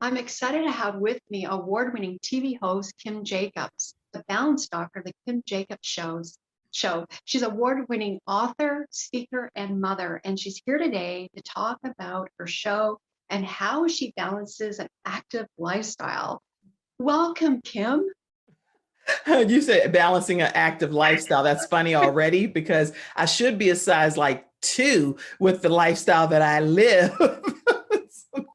I'm excited to have with me award-winning TV host Kim Jacobs, the Balance Doctor, the Kim Jacobs show. She's award-winning author, speaker, and mother, and she's here today to talk about her show and how she balances an active lifestyle. Welcome, Kim. You said balancing an active lifestyle. That's funny already because I should be a size like 2 with the lifestyle that I live.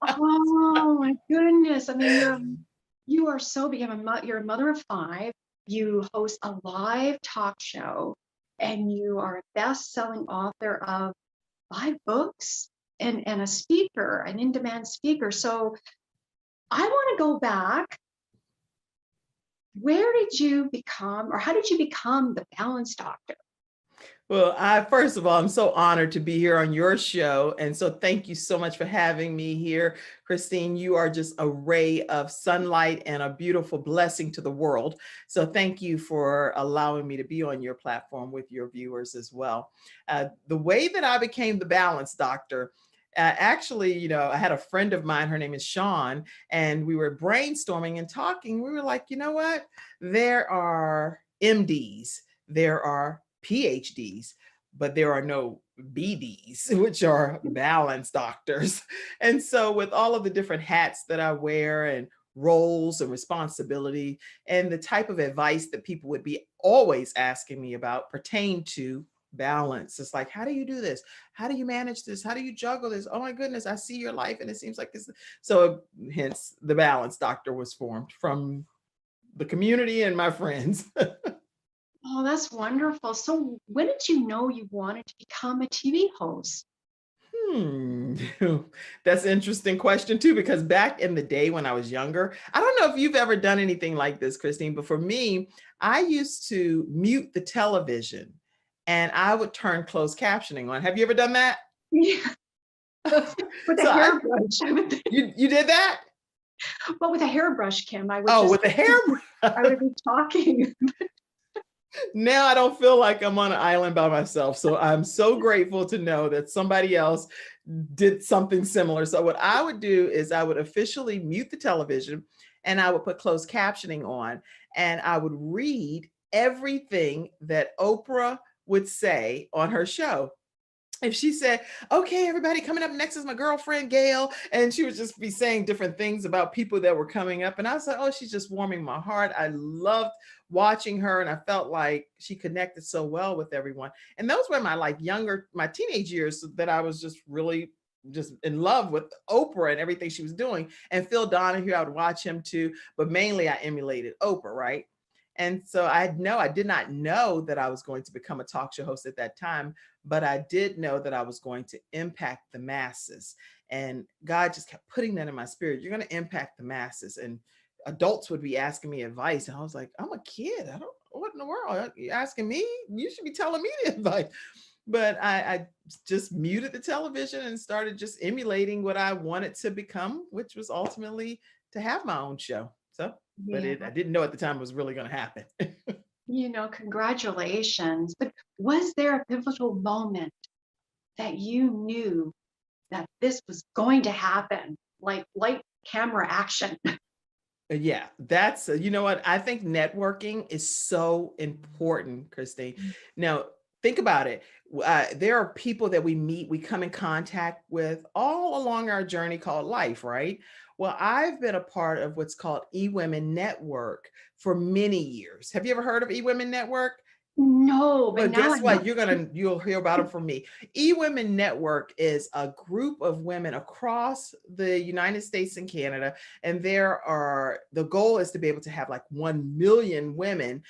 Oh my goodness! I mean, you are so big. You're a mother of five. You host a live talk show, and you are a best-selling author of 5 books and a speaker, an in-demand speaker. So I want to go back. Where did you become, or how did you become the Balance Doctor? Well, first of all, I'm so honored to be here on your show. And so thank you so much for having me here. Christine, you are just a ray of sunlight and a beautiful blessing to the world. So thank you for allowing me to be on your platform with your viewers as well. The way that I became the Balance Doctor, actually, I had a friend of mine, her name is Sean, and we were brainstorming and talking. We were like, you know what? There are MDs, there are PhDs, but there are no BDs, which are balance doctors. And so, with all of the different hats that I wear and roles and responsibility, and the type of advice that people would be always asking me about pertain to balance. It's like, how do you do this? How do you manage this? How do you juggle this? Oh my goodness, I see your life and it seems like this. So, hence, the Balance Doctor was formed from the community and my friends. Oh, that's wonderful. So when did you know you wanted to become a TV host? Hmm. That's an interesting question too, because back in the day when I was younger, I don't know if you've ever done anything like this, Christine, but for me, I used to mute the television and I would turn closed captioning on. Have you ever done that? Yeah, with a So I, hairbrush. you did that? Well, with a hairbrush, Kim, Oh, with the hair. I would be talking. Now I don't feel like I'm on an island by myself. So I'm so grateful to know that somebody else did something similar. So what I would do is I would officially mute the television and I would put closed captioning on and I would read everything that Oprah would say on her show. If she said, okay, everybody, coming up next is my girlfriend, Gail. And she would just be saying different things about people that were coming up. And I was like, oh, she's just warming my heart. I loved watching her. And I felt like she connected so well with everyone. And those were my teenage years that I was just really just in love with Oprah and everything she was doing. And Phil Donahue, I would watch him too. But mainly I emulated Oprah, right? And so I did not know that I was going to become a talk show host at that time, but I did know that I was going to impact the masses. And God just kept putting that in my spirit. You're going to impact the masses. And adults would be asking me advice. And I was like, I'm a kid. I don't, what in the world? You're asking me? You should be telling me the advice. But I just muted the television and started just emulating what I wanted to become, which was ultimately to have my own show. So, but Yeah, I didn't know at the time it was really going to happen. congratulations. But was there a pivotal moment that you knew that this was going to happen? Like light camera action. Yeah, that's, you know what? I think networking is so important, Christine. Now, think about it. There are people that we meet, we come in contact with all along our journey called life, right? Well, I've been a part of what's called eWomen Network for many years. Have you ever heard of eWomen Network? No, but Well, now I guess what? know. You'll hear about them from me. eWomen Network is a group of women across the United States and Canada, and the goal is to be able to have like 1 million women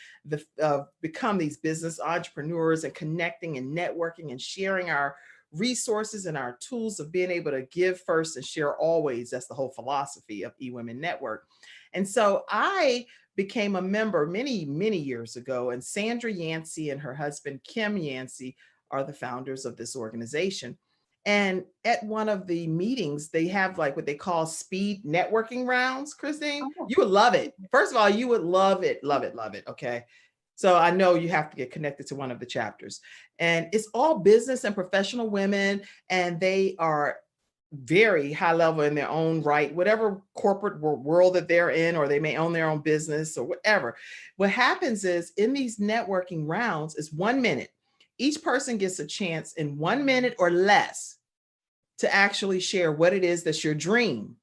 become these business entrepreneurs and connecting and networking and sharing our resources and our tools of being able to give first and share always. That's the whole philosophy of eWomen Network. And so I became a member many, many years ago. And Sandra Yancey and her husband, Kim Yancey, are the founders of this organization. And at one of the meetings, they have like what they call speed networking rounds, Christine. Oh, You would love it. First of all, you would love it, love it, love it. Okay. So I know you have to get connected to one of the chapters. And it's all business and professional women. And they are very high level in their own right, whatever corporate world that they're in, or they may own their own business or whatever. What happens is in these networking rounds is 1 minute. Each person gets a chance in 1 minute or less to actually share what it is that's your dream.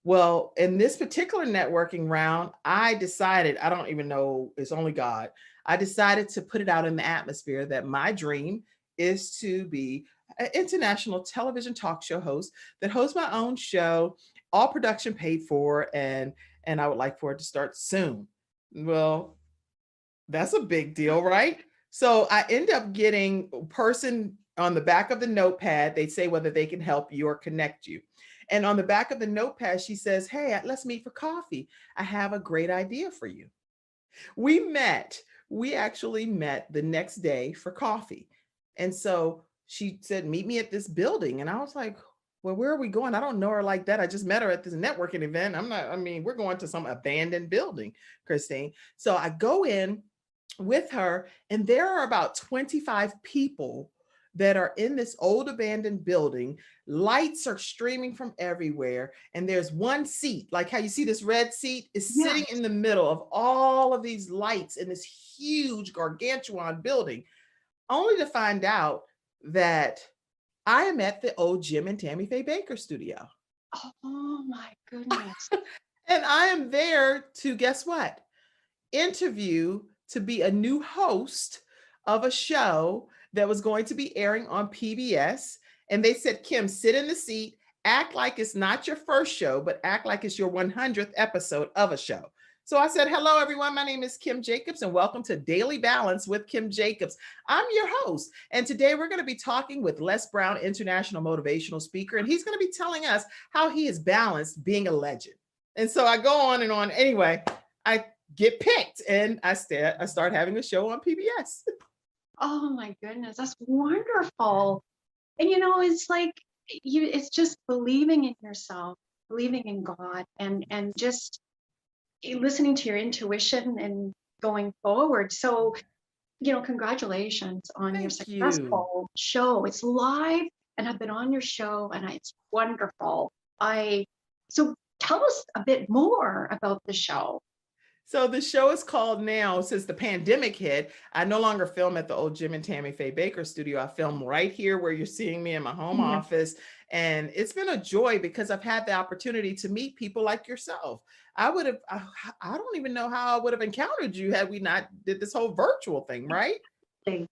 Well, in this particular networking round, I decided, I don't even know, it's only God. I decided to put it out in the atmosphere that my dream is to be an international television talk show host that hosts my own show, all production paid for, and I would like for it to start soon. Well, that's a big deal, right? So I end up getting a person on the back of the notepad. They say whether they can help you or connect you. And on the back of the notepad, she says, "Hey, let's meet for coffee. I have a great idea for you." We met. We actually met the next day for coffee. And so she said, "Meet me at this building." And I was like, "Well, where are we going? I don't know her like that. I just met her at this networking event. I mean, we're going to some abandoned building, Christine." So I go in with her, and there are about 25 people that are in this old abandoned building. Lights are streaming from everywhere, and there's one seat, like how you see this red seat is Yeah. sitting in the middle of all of these lights in this huge gargantuan building, only to find out that I am at the old Jim and Tammy Faye Baker studio. Oh my goodness. And I am there to, guess what? Interview to be a new host of a show that was going to be airing on PBS. And they said, "Kim, sit in the seat, act like it's not your first show, but act like it's your 100th episode of a show." So I said, "Hello, everyone. My name is Kim Jacobs, and welcome to Daily Balance with Kim Jacobs. I'm your host. And today we're going to be talking with Les Brown, international motivational speaker, and he's going to be telling us how he has balanced being a legend." And so I go on and on. Anyway, I get picked, and I start having a show on PBS. Oh my goodness. That's wonderful. And it's like it's just believing in yourself, believing in God, and just listening to your intuition and going forward. So, congratulations on your Thank you. successful show. It's live, and I've been on your show, and it's wonderful. I So tell us a bit more about the show. So the show is called now, since the pandemic hit, I no longer film at the old Jim and Tammy Faye Baker studio. I film right here where you're seeing me in my home Yeah. office. And it's been a joy because I've had the opportunity to meet people like yourself. I don't even know how I would have encountered you had we not did this whole virtual thing, right?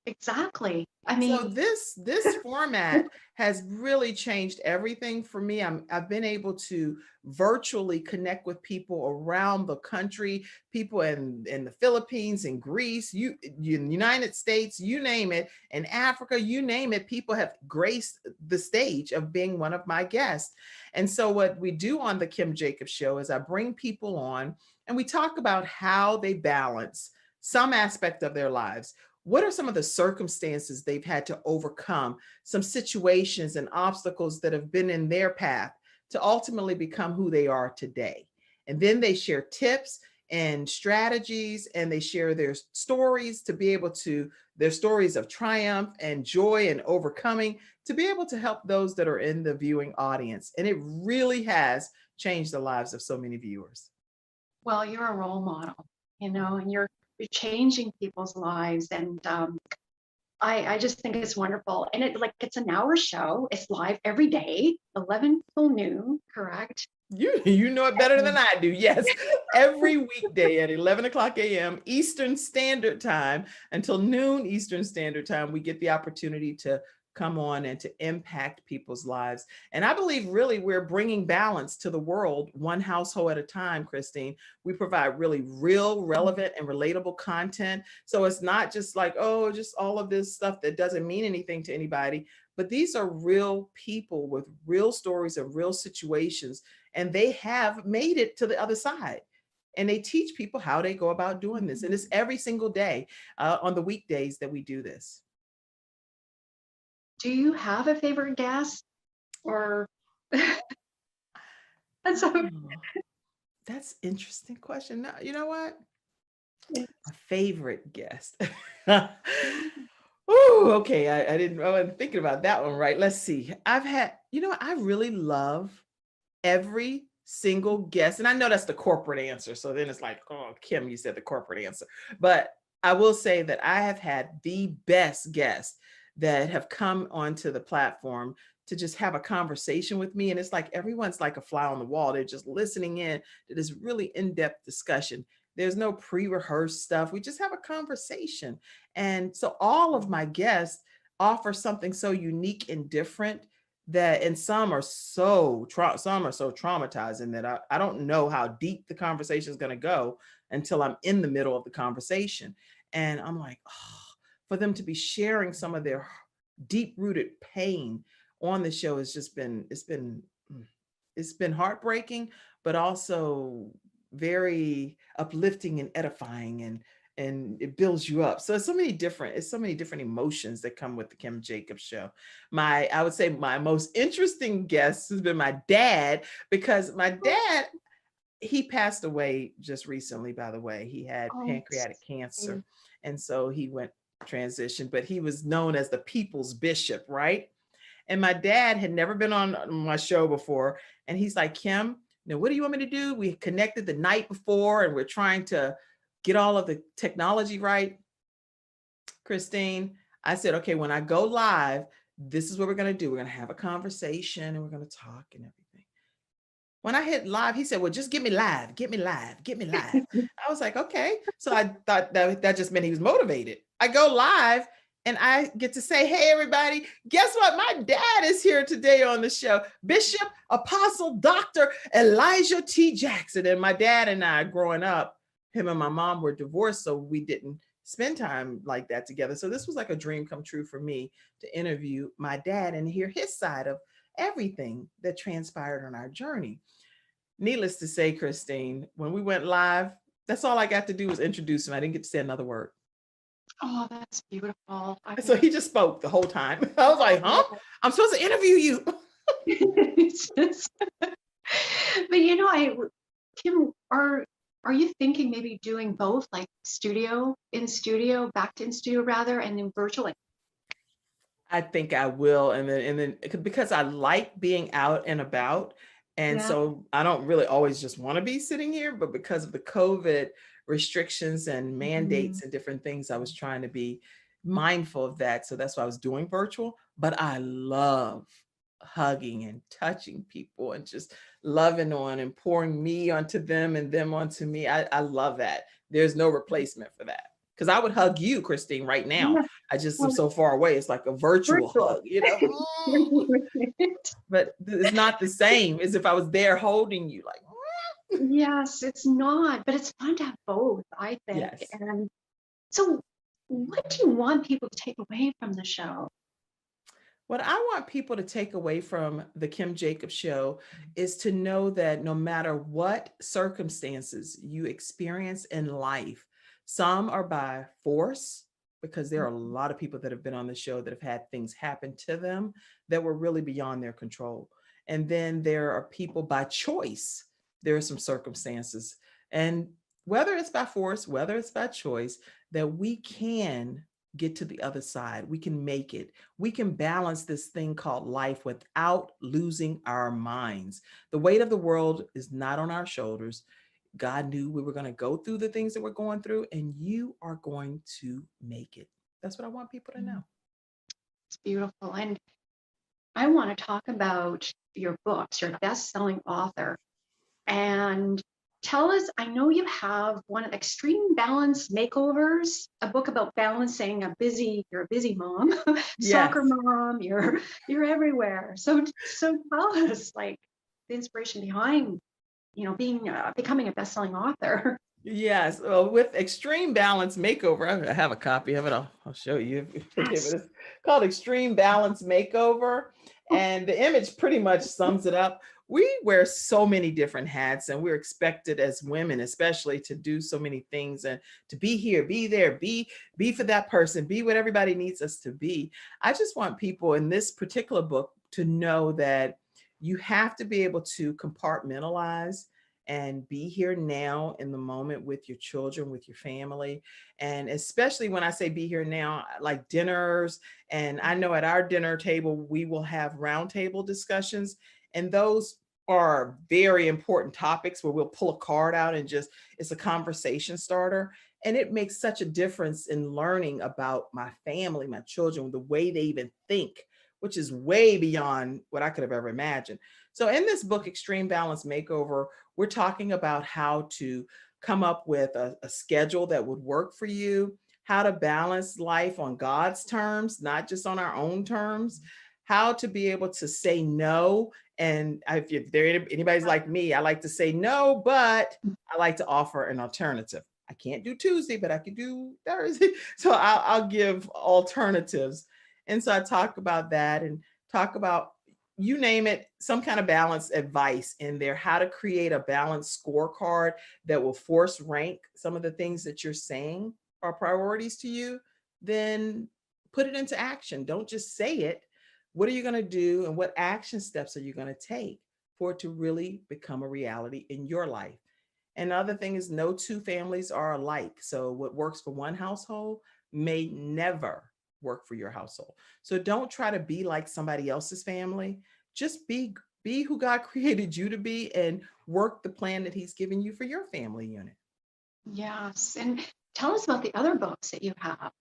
Exactly. I So mean, this format has really changed everything for me. I've been able to virtually connect with people around the country, people in the Philippines, in Greece, in the United States, you name it, in Africa, you name it. People have graced the stage of being one of my guests. And so what we do on the Kim Jacobs Show is I bring people on and we talk about how they balance some aspect of their lives. What are some of the circumstances they've had to overcome, some situations and obstacles that have been in their path to ultimately become who they are today? And then they share tips and strategies, and they share their stories to be able to, their stories of triumph and joy and overcoming, to be able to help those that are in the viewing audience. And it really has changed the lives of so many viewers. well, you're a role model, and you're changing people's lives, and I just think it's wonderful. And it's an hour show. It's live every day, 11 till noon, correct? You know it better than I do. Yes, every weekday at 11 o'clock a.m. Eastern Standard Time until noon Eastern Standard Time, we get the opportunity to come on and to impact people's lives. And I believe really we're bringing balance to the world, one household at a time, Christine. We provide really real, relevant, and relatable content. So it's not just like, oh, just all of this stuff that doesn't mean anything to anybody. But these are real people with real stories of real situations, and they have made it to the other side. And they teach people how they go about doing this. And it's every single day on the weekdays that we do this. Do you have a favorite guest? Or that's so Oh, that's interesting question. No, you know what? A favorite guest. Oh, okay. I wasn't thinking about that one, right? Let's see. I've had, I really love every single guest. And I know that's the corporate answer. So then it's like, oh, Kim, you said the corporate answer. But I will say that I have had the best guests that have come onto the platform to just have a conversation with me. And it's like everyone's like a fly on the wall. They're just listening in to this really in-depth discussion. There's no pre-rehearsed stuff. We just have a conversation. And so all of my guests offer something so unique and different that, and some are so traumatizing that I don't know how deep the conversation is going to go until I'm in the middle of the conversation. And I'm like, oh, for them to be sharing some of their deep rooted pain on the show has just been, it's been heartbreaking, but also very uplifting and edifying, and it builds you up. So it's so many different emotions that come with the Kim Jacobs show. I would say my most interesting guest has been my dad, because my dad, he passed away just recently, by the way. He had Oh, pancreatic cancer. sorry. And so he went transition, but he was known as the people's bishop, right? And my dad had never been on my show before. And he's like, Kim, what do you want me to do? We connected the night before and we're trying to get all of the technology right. Christine, I said, okay, when I go live, this is what we're going to do. We're going to have a conversation and we're going to talk and everything. When I hit live, he said, well, just get me live, get me live, get me live. I was like, okay. So I thought that just meant he was motivated. I go live and I get to say, hey, everybody, guess what? My dad is here today on the show. Bishop, Apostle, Dr. Elijah T. Jackson. And my dad and I, growing up, him and my mom were divorced, so we didn't spend time like that together. So this was like a dream come true for me to interview my dad and hear his side of everything that transpired on our journey. Needless to say, Christine, when we went live, that's all I got to do was introduce him. I didn't get to say another word. Oh, that's beautiful. So he just spoke the whole time. I was like, huh? I'm supposed to interview you. But Kim, are you thinking maybe doing both, like back to in studio rather, and then virtually? I think I will. And then because I like being out and about. And Yeah. so I don't really always just want to be sitting here, but because of the COVID restrictions and Mhm. mandates and different things, I was trying to be mindful of that. So that's why I was doing virtual. But I love hugging and touching people and just loving on and pouring me onto them and them onto me. I love that. There's no replacement for that. Because I would hug you, Christine, right now. Yeah. I just am Well, so far away. It's like a virtual virtual. hug, but it's not the same as if I was there holding you like, Yes, it's not, but it's fun to have both, I think. yes. And so, what do you want people to take away from the show? What I want people to take away from the Kim Jacobs show is to know that no matter what circumstances you experience in life, some are by force, because there are a lot of people that have been on the show that have had things happen to them that were really beyond their control. And then there are people by choice. There are some circumstances. And whether it's by force, whether it's by choice, that we can get to the other side. We can make it. We can balance this thing called life without losing our minds. The weight of the world is not on our shoulders. God knew we were going to go through the things that we're going through, and you are going to make it. That's what I want people to know. It's beautiful. And I want to talk about your books, your best-selling author. And tell us, I know you have one of Extreme Balance Makeovers, a book about balancing you're a busy mom, soccer Yes. mom, you're everywhere. So tell us, like, the inspiration behind, being becoming a best-selling author. Yes. Well, with Extreme Balance Makeover, I have a copy of it. I'll show you. Forgive it. Yes. It's called Extreme Balance Makeover. And the image pretty much sums it up. We wear so many different hats, and we're expected as women, especially, to do so many things and to be here, be there, be for that person, be what everybody needs us to be. I just want people in this particular book to know that you have to be able to compartmentalize and be here now in the moment with your children, with your family. And especially when I say be here now, like dinners. And I know at our dinner table, we will have roundtable discussions. And those are very important topics where we'll pull a card out and just, it's a conversation starter. And it makes such a difference in learning about my family, my children, the way they even think, which is way beyond what I could have ever imagined. So in this book, Extreme Balance Makeover, we're talking about how to come up with a schedule that would work for you, how to balance life on God's terms, not just on our own terms, how to be able to say no. And if anybody's like me, I like to say no, but I like to offer an alternative. I can't do Tuesday, but I can do Thursday. So I'll give alternatives. And so I talk about that and talk about, you name it, some kind of balance advice in there, how to create a balanced scorecard that will force rank some of the things that you're saying are priorities to you, then put it into action. Don't just say it. What are you going to do? And what action steps are you going to take for it to really become a reality in your life? And the other thing is, no two families are alike. So what works for one household may never work for your household. So don't try to be like somebody else's family. Just be who God created you to be and work the plan that he's given you for your family unit. Yes. And tell us about the other books that you have.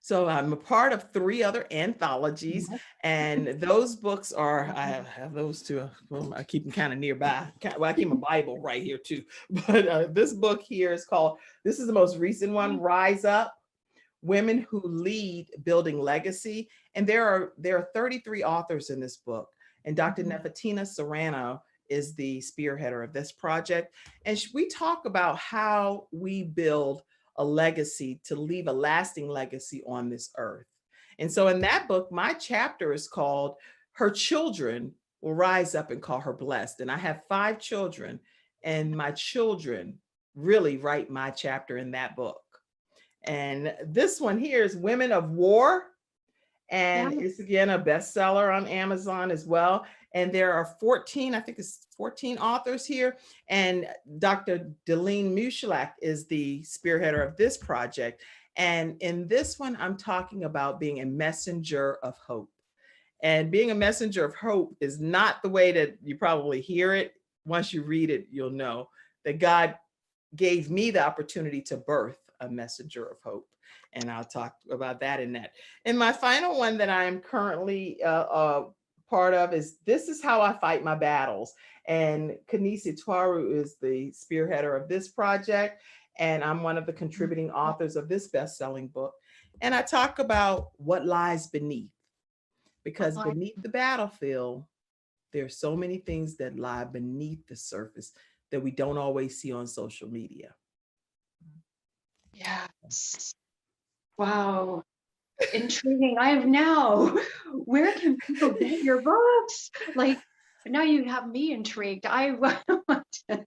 So I'm a part of 3 other anthologies, and those books are, I have those two. Well, I keep them kind of nearby. Well, I keep my Bible right here too. But this book here is called, this is the most recent one, Rise Up, Women Who Lead, Building Legacy. And there are 33 authors in this book. And Dr. Nefertina Serrano is the spearheader of this project. And we talk about how we build a legacy to leave a lasting legacy on this earth. And so in that book, my chapter is called Her Children Will Rise Up and Call Her Blessed. And I have 5 children, and my children really write my chapter in that book. And this one here is Women of War. And it's again a bestseller on Amazon as well. And there are 14, I think it's 14 authors here. And Dr. Delene Mushlak is the spearheader of this project. And in this one, I'm talking about being a messenger of hope. And being a messenger of hope is not the way that you probably hear it. Once you read it, you'll know that God gave me the opportunity to birth a messenger of hope. And I'll talk about that in that. And my final one that I'm currently part of is This Is How I Fight My Battles. And Kanisi Twaru is the spearheader of this project. And I'm one of the contributing authors of this best-selling book. And I talk about what lies beneath, because beneath the battlefield, there's so many things that lie beneath the surface that we don't always see on social media. Yes. Wow. Intriguing. I have now. Where can people get your books? Like, now you have me intrigued. I want to.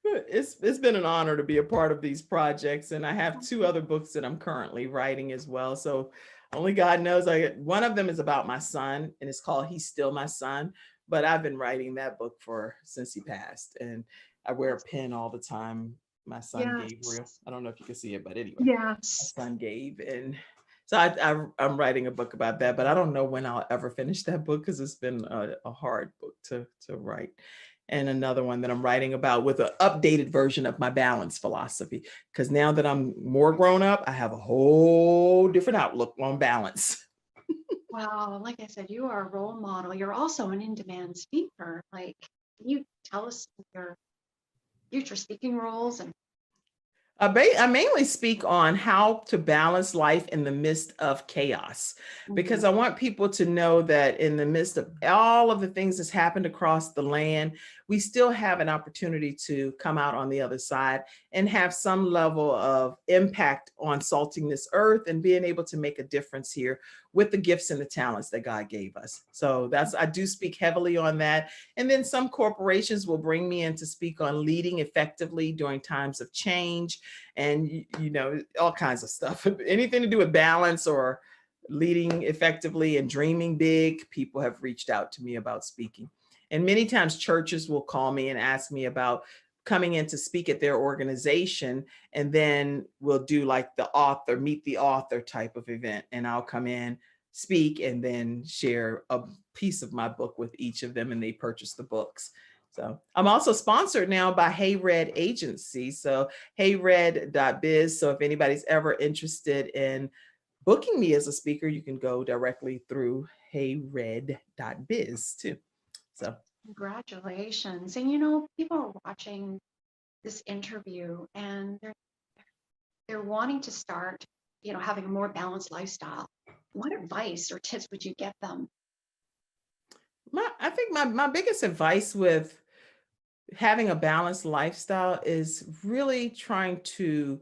It's been an honor to be a part of these projects, and I have 2 other books that I'm currently writing as well. So only God knows. One of them is about my son, and it's called He's Still My Son. But I've been writing that book since he passed, and I wear a pin all the time. My son Gabriel. I don't know if you can see it, but anyway, my son Gabe. And so I'm writing a book about that, but I don't know when I'll ever finish that book because it's been a hard book to write. And another one that I'm writing about with an updated version of my balance philosophy, because now that I'm more grown up, I have a whole different outlook on balance. Wow, like I said, you are a role model. You're also an in-demand speaker. Like, can you tell us your future speaking roles? And I mainly speak on how to balance life in the midst of chaos, because I want people to know that in the midst of all of the things that's happened across the land, we still have an opportunity to come out on the other side and have some level of impact on salting this earth and being able to make a difference here with the gifts and the talents that God gave us. So I do speak heavily on that. And then some corporations will bring me in to speak on leading effectively during times of change, and all kinds of stuff, anything to do with balance or leading effectively and dreaming big, people have reached out to me about speaking. And many times churches will call me and ask me about coming in to speak at their organization. And then we'll do like the author, meet the author type of event. And I'll come in, speak, and then share a piece of my book with each of them, and they purchase the books. So I'm also sponsored now by Hey Red Agency. So heyred.biz. So if anybody's ever interested in booking me as a speaker, you can go directly through heyred.biz too. So Congratulations. And people are watching this interview and they're wanting to start, having a more balanced lifestyle. What advice or tips would you give them? I think my biggest advice with having a balanced lifestyle is really trying to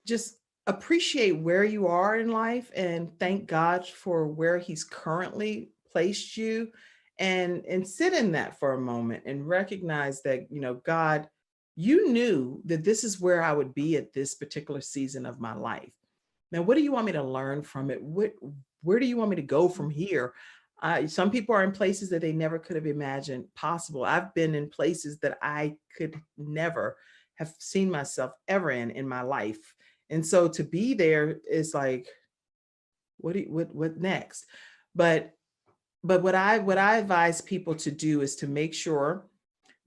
just appreciate where you are in life and thank God for where he's currently placed you, and sit in that for a moment and recognize that, God, you knew that this is where I would be at this particular season of my life. Now, what do you want me to learn from it? Where do you want me to go from here? Some people are in places that they never could have imagined possible. I've been in places that I could never have seen myself ever in my life. And so to be there is like, what next? But what I advise people to do is to make sure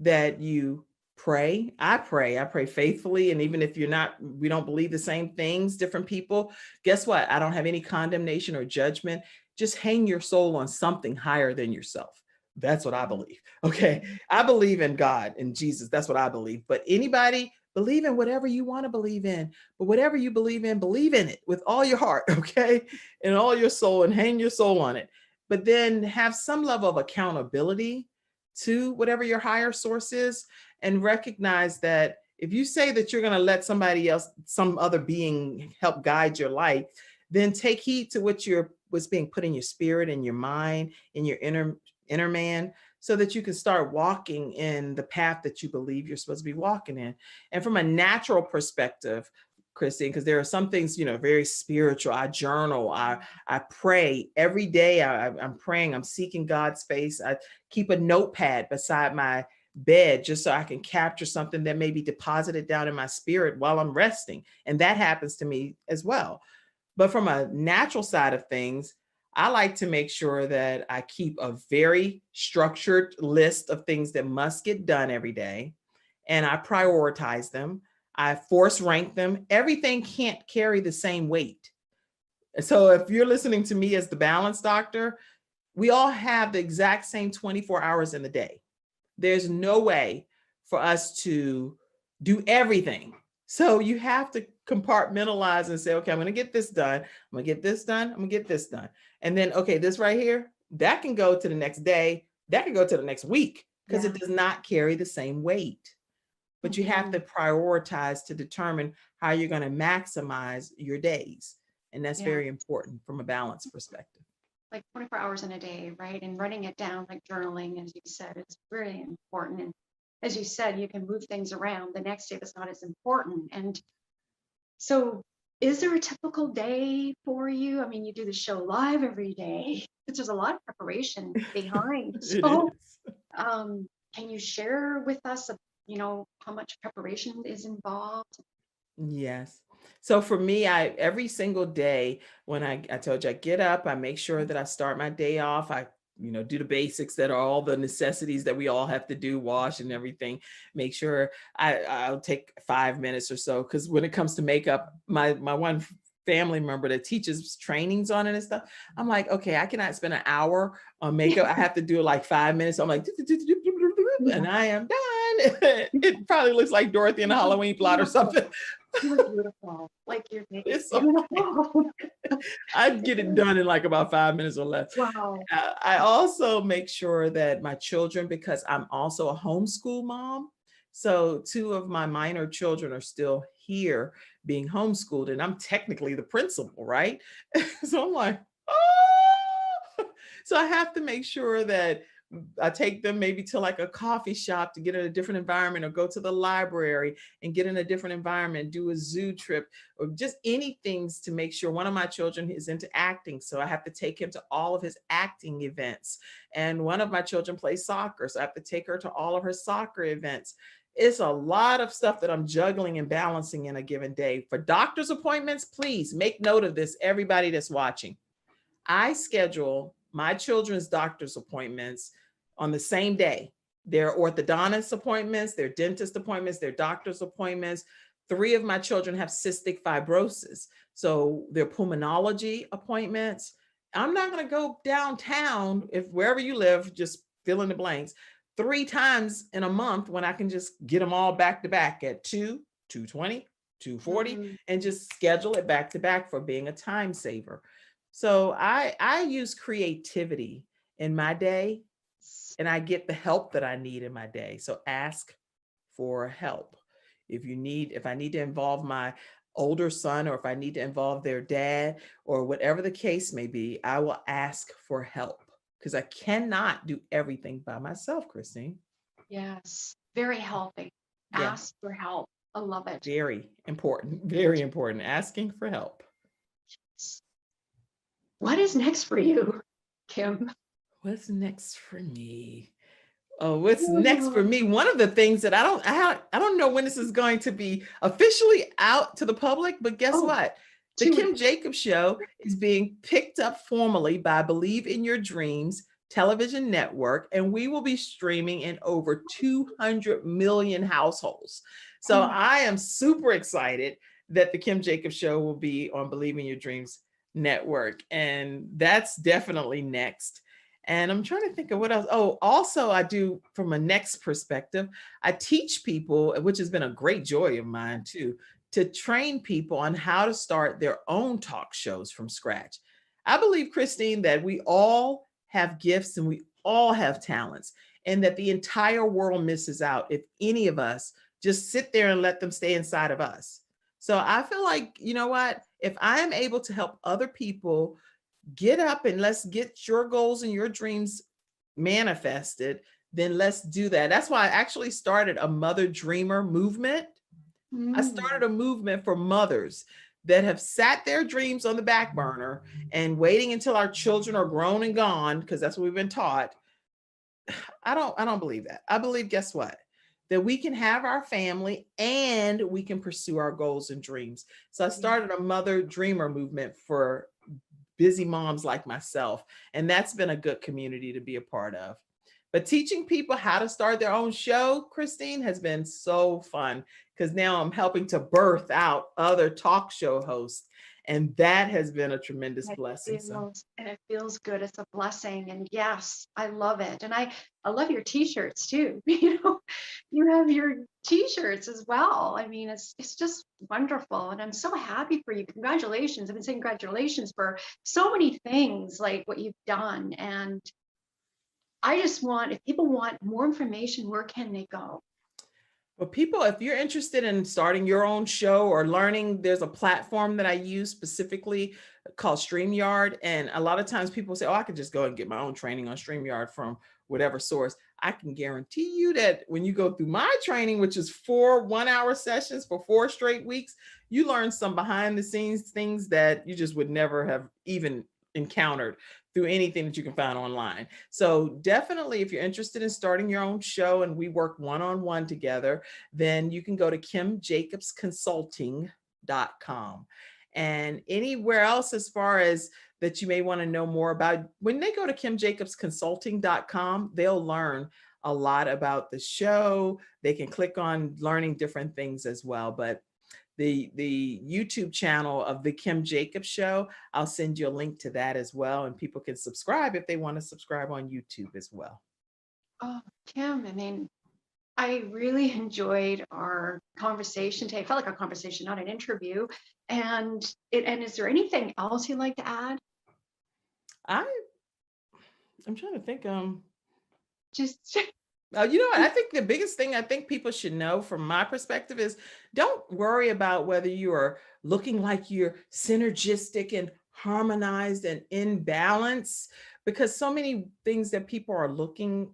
that you pray. I pray faithfully. And even if we don't believe the same things, different people, guess what? I don't have any condemnation or judgment. Just hang your soul on something higher than yourself. That's what I believe. Okay. I believe in God and Jesus. That's what I believe. But anybody, believe in whatever you want to believe in. But whatever you believe in it with all your heart. Okay. And all your soul, and hang your soul on it. But then have some level of accountability to whatever your higher source is, and recognize that if you say that you're going to let somebody else, some other being, help guide your life, then take heed to what's being put in your spirit and your mind, in your inner man, so that you can start walking in the path that you believe you're supposed to be walking in. And from a natural perspective, Christine, because there are some things, very spiritual. I journal, I pray every day. I'm praying, I'm seeking God's face. I keep a notepad beside my bed just so I can capture something that may be deposited down in my spirit while I'm resting. And that happens to me as well. But from a natural side of things, I like to make sure that I keep a very structured list of things that must get done every day, and I prioritize them. I force rank them. Everything can't carry the same weight. So if you're listening to me as the balance doctor, we all have the exact same 24 hours in the day. There's no way for us to do everything. So you have to compartmentalize and say, okay, I'm going to get this done. I'm going to get this done. I'm going to get this done. And then, okay, this right here, that can go to the next day. That can go to the next week, because it does not carry the same weight. But you have to prioritize to determine how you're going to maximize your days. And that's very important from a balance perspective. Like 24 hours in a day, right? And writing it down, like journaling, as you said, is really important. And as you said, you can move things around. The next day that's not as important. And so is there a typical day for you? I mean, you do the show live every day, but there's a lot of preparation behind. So can you share with us, how much preparation is involved? Yes. So for me, every single day when I told you I get up, I make sure that I start my day off. I do the basics that are all the necessities that we all have to do, wash and everything. Make sure I'll take 5 minutes or so, because when it comes to makeup, my one family member that teaches trainings on it and stuff, I'm like, okay, I cannot spend an hour on makeup. I have to do it like 5 minutes. So I'm like, and I am done. It probably looks like Dorothy in a Halloween plot or something. You look beautiful. Like you're It's beautiful. I'd get it done in like about 5 minutes or less. Wow. I also make sure that my children, because I'm also a homeschool mom, so 2 of my minor children are still here being homeschooled, and I'm technically the principal, right? So I'm like, oh! So I have to make sure that I take them maybe to like a coffee shop to get in a different environment, or go to the library and get in a different environment, do a zoo trip, or just anything to make sure. One of my children is into acting, so I have to take him to all of his acting events. And one of my children plays soccer, so I have to take her to all of her soccer events. It's a lot of stuff that I'm juggling and balancing in a given day. For doctor's appointments, please make note of this, everybody that's watching. I schedule my children's doctor's appointments on the same day. Their orthodontist appointments, their dentist appointments, their doctor's appointments. 3 of my children have cystic fibrosis. So their pulmonology appointments. I'm not going to go downtown, if wherever you live, just fill in the blanks, 3 times in a month, when I can just get them all back to back at 2, 2:20, 2:40, and just schedule it back to back for being a time saver. So I use creativity in my day, and I get the help that I need in my day. So ask for help. If I need to involve my older son, or if I need to involve their dad, or whatever the case may be, I will ask for help, because I cannot do everything by myself, Christine. Yes, very healthy. Yeah, Ask for help. I love it. very important, very important. Asking for help. What is next for you, Kim? What's next for me? Oh, what's next for me? One of the things that I don't know when this is going to be officially out to the public, but guess what? The Kim Jacobs Show is being picked up formally by Believe in Your Dreams television network, and we will be streaming in over 200 million households. So I am super excited that the Kim Jacobs Show will be on Believe in Your Dreams network, and that's definitely next. And I'm trying to think of what else. Oh, also I do, from a next perspective, I teach people, which has been a great joy of mine too, to train people on how to start their own talk shows from scratch. I believe, Christine, that we all have gifts and we all have talents, and that the entire world misses out if any of us just sit there and let them stay inside of us. So I feel like, you know what, if I am able to help other people get up and let's get your goals and your dreams manifested, then let's do that. That's why I actually started a Mother Dreamer movement. I started a movement for mothers that have sat their dreams on the back burner and waiting until our children are grown and gone, because that's what we've been taught. I don't believe that. I believe, guess what? That we can have our family and we can pursue our goals and dreams. So I started a Mother Dreamer movement for busy moms like myself. And that's been a good community to be a part of. But teaching people how to start their own show, Christine, has been so fun, because now I'm helping to birth out other talk show hosts. And that has been a tremendous blessing. And it feels good. It's a blessing. And yes, I love it. And I love your t-shirts too. You have your t-shirts as well. I mean, it's just wonderful. And I'm so happy for you. Congratulations. I've been saying congratulations for so many things, like what you've done. And I just want, if people want more information, where can they go? Well, people, if you're interested in starting your own show or learning, there's a platform that I use specifically called StreamYard. And a lot of times people say, oh, I could just go and get my own training on StreamYard from whatever source. I can guarantee you that when you go through my training, which is 4 one-hour sessions for 4 straight weeks, you learn some behind the scenes things that you just would never have even encountered through anything that you can find online. So definitely, if you're interested in starting your own show and we work one-on-one together, then you can go to kimjacobsconsulting.com. And anywhere else as far as that you may want to know more about, when they go to kimjacobsconsulting.com, they'll learn a lot about the show. They can click on learning different things as well. But the YouTube channel of the Kim Jacobs Show, I'll send you a link to that as well. And people can subscribe if they want to subscribe on YouTube as well. Oh, Kim, I mean, I really enjoyed our conversation today. It felt like a conversation, not an interview. And is there anything else you'd like to add? I'm trying to think. Just You know what? I think the biggest thing I think people should know from my perspective is, don't worry about whether you are looking like you're synergistic and harmonized and in balance, because so many things that people are looking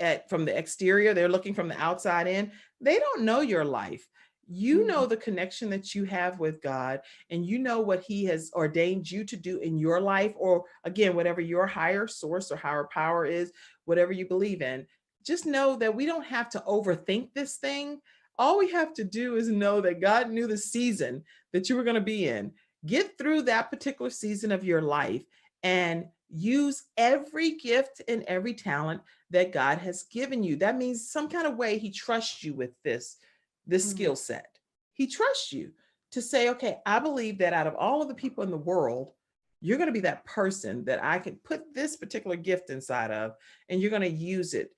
at from the exterior, they're looking from the outside in, they don't know your life. You know Mhm. the connection that you have with God, and you know what He has ordained you to do in your life, or again, whatever your higher source or higher power is, whatever you believe in. Just know that we don't have to overthink this thing. All we have to do is know that God knew the season that you were going to be in. Get through that particular season of your life and use every gift and every talent that God has given you. That means some kind of way He trusts you with this Mm. skill set. He trusts you to say, okay, I believe that out of all of the people in the world, you're going to be that person that I can put this particular gift inside of, and you're going to use it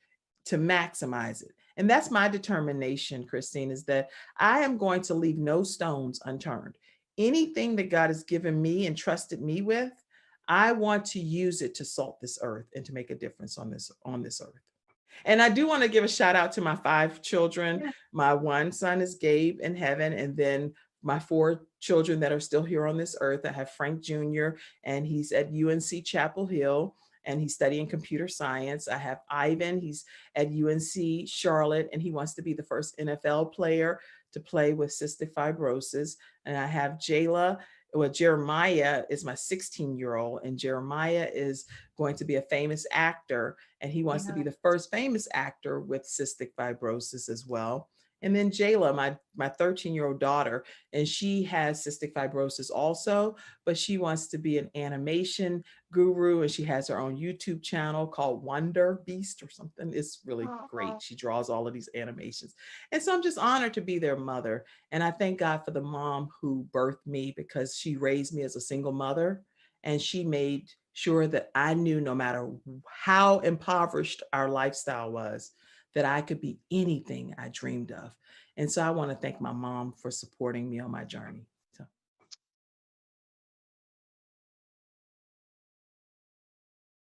to maximize it. And that's my determination, Christine, is that I am going to leave no stones unturned. Anything that God has given me and trusted me with, I want to use it to salt this earth and to make a difference on this earth. And I do want to give a shout out to my 5 children. Yeah. My one son is Gabe in heaven, and then my 4 children that are still here on this earth. I have Frank Jr., and he's at UNC Chapel Hill, and he's studying computer science. I have Ivan, he's at UNC Charlotte, and he wants to be the first NFL player to play with cystic fibrosis. And I have Jayla, well, Jeremiah is my 16-year-old, and Jeremiah is going to be a famous actor, and he wants to be Yeah. the first famous actor with cystic fibrosis as well. And then Jayla, my 13-year-old daughter, and she has cystic fibrosis also, but she wants to be an animation guru, and she has her own YouTube channel called Wonder Beast or something. It's really great. Oh, She draws all of these animations. And so I'm just honored to be their mother. And I thank God for the mom who birthed me, because she raised me as a single mother, and she made sure that I knew no matter how impoverished our lifestyle was, that I could be anything I dreamed of. And so I want to thank my mom for supporting me on my journey.